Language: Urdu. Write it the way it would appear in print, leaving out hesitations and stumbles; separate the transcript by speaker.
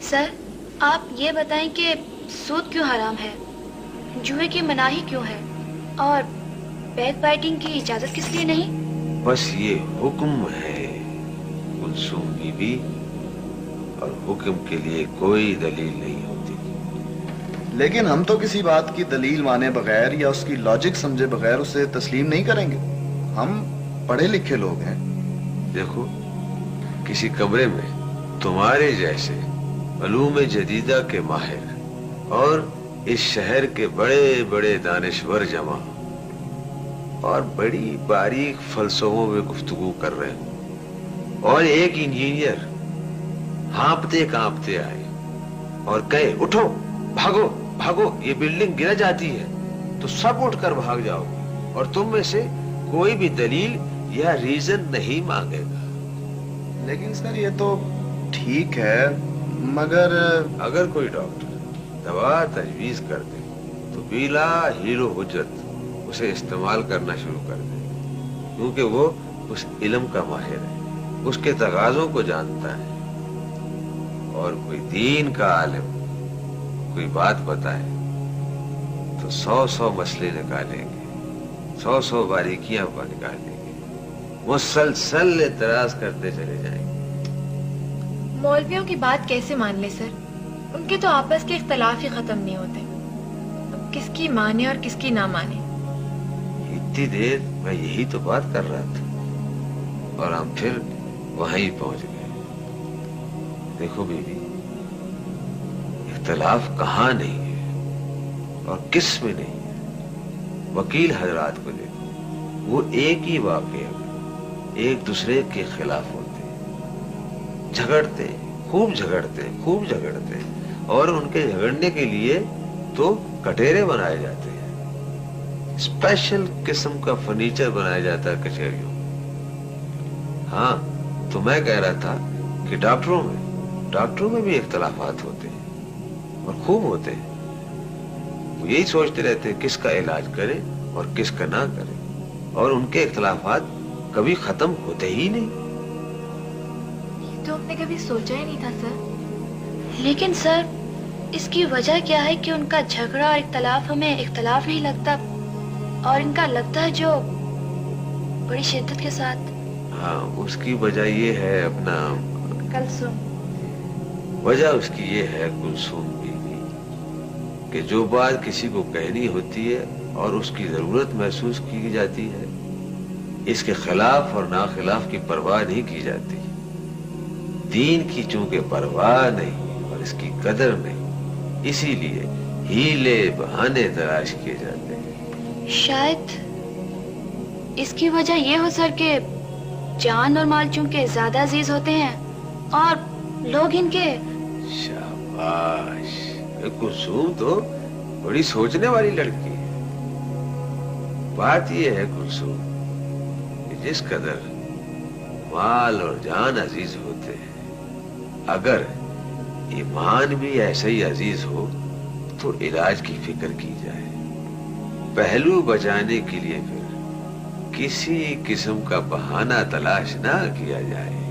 Speaker 1: سر آپ یہ بتائیں کہ سود کیوں حرام ہے، جوئے کی مناہی کیوں ہے، اور بیک بائٹنگ کی اجازت کس لیے نہیں؟
Speaker 2: بس یہ حکم ہے کلثوم بی بی، اور حکم کے لیے کوئی دلیل نہیں ہوتی۔
Speaker 3: لیکن ہم تو کسی بات کی دلیل مانے بغیر یا اس کی لاجک سمجھے بغیر اسے تسلیم نہیں کریں گے۔ ہم پڑھے لکھے لوگ ہیں۔
Speaker 2: دیکھو، کسی کمرے میں تمہارے جیسے علوم جدیدہ کے ماہر اور اس شہر کے بڑے بڑے دانشور جمع اور بڑی باریک فلسفوں میں گفتگو کر رہے ہوں، اور ایک انجینئر ہانپتے کانپتے آئے اور کہے اٹھو، بھاگو بھاگو، یہ بلڈنگ گر جاتی ہے، تو سب اٹھ کر بھاگ جاؤ گے اور تم میں سے کوئی بھی دلیل یا ریزن نہیں مانگے گا۔
Speaker 3: لیکن سر یہ تو ٹھیک ہے، مگر
Speaker 2: اگر کوئی ڈاکٹر دوا تجویز کر دے تو بلا ہیرو حجت اسے استعمال کرنا شروع کر دے، کیونکہ وہ اس علم کا ماہر ہے، اس کے تقاضوں کو جانتا ہے۔ اور کوئی دین کا عالم کوئی بات بتائے تو 100 مسئلے نکالیں گے، 100 باریکیاں نکالیں گے، مسلسل اعتراض کرتے چلے جائیں گے۔
Speaker 4: مولویوں کی بات کیسے مان لے سر؟ ان کے تو آپس کے اختلاف ہی ختم نہیں ہوتے، اب کس کی مانے اور کس کی نہ مانے۔
Speaker 2: اتنی دیر میں یہی تو بات کر رہا تھا اور ہم پھر وہیں پہنچ گئے۔ دیکھو بیوی، اختلاف کہاں نہیں ہے اور کس میں نہیں ہے۔ وکیل حضرات کو دیکھو، وہ ایک ہی واقعے میں ایک دوسرے کے خلاف ہوتے ہیں، جھگڑتے خوب جھگڑتے خوب جھگڑتے، اور ان کے جھگڑنے کے لیے تو کٹہرے بنائے جاتے ہیں، اسپیشل قسم کا فرنیچر بنایا جاتا ہے کچہریوں میں۔ ہاں، تو میں کہہ رہا تھا کہ ڈاکٹروں میں بھی اختلافات ہوتے ہیں اور خوب ہوتے ہیں۔ وہ یہی سوچتے رہتے ہیں کس کا علاج کرے اور کس کا نہ کرے، اور ان کے اختلافات کبھی ختم ہوتے ہی نہیں۔
Speaker 4: یہ تو ہم نے کبھی سوچا ہی نہیں تھا سر۔
Speaker 1: لیکن سر اس کی وجہ کیا ہے کہ ان کا جھگڑا اور اختلاف ہمیں اختلاف نہیں لگتا، اور ان کا لگتا ہے جو بڑی شدت کے ساتھ؟
Speaker 2: ہاں، اس کی وجہ یہ ہے اپنا
Speaker 1: کلثوم،
Speaker 2: وجہ اس کی یہ ہے کلثوم بیوی کہ جو بات کسی کو کہنی ہوتی ہے اور اس کی ضرورت محسوس کی جاتی ہے، اس کے خلاف اور ناخلاف کی پرواہ نہیں کی جاتی۔ دین کی چونکہ پرواہ نہیں اور اس کی قدر نہیں، اسی لیے ہیلے بہانے تلاش کیے جاتے ہیں۔
Speaker 1: شاید اس کی وجہ یہ ہو سر کہ جان اور مال چونکہ زیادہ عزیز ہوتے ہیں اور لوگ ان کے…
Speaker 2: شاباش، کلثوم تو بڑی سوچنے والی لڑکی ہے۔ بات یہ ہے کلثوم کہ جس قدر مال اور جان عزیز ہوتے ہیں، اگر ایمان بھی ایسا ہی عزیز ہو تو علاج کی فکر کی جائے، پہلو بچانے کے لیے پھر کسی قسم کا بہانہ تلاش نہ کیا جائے۔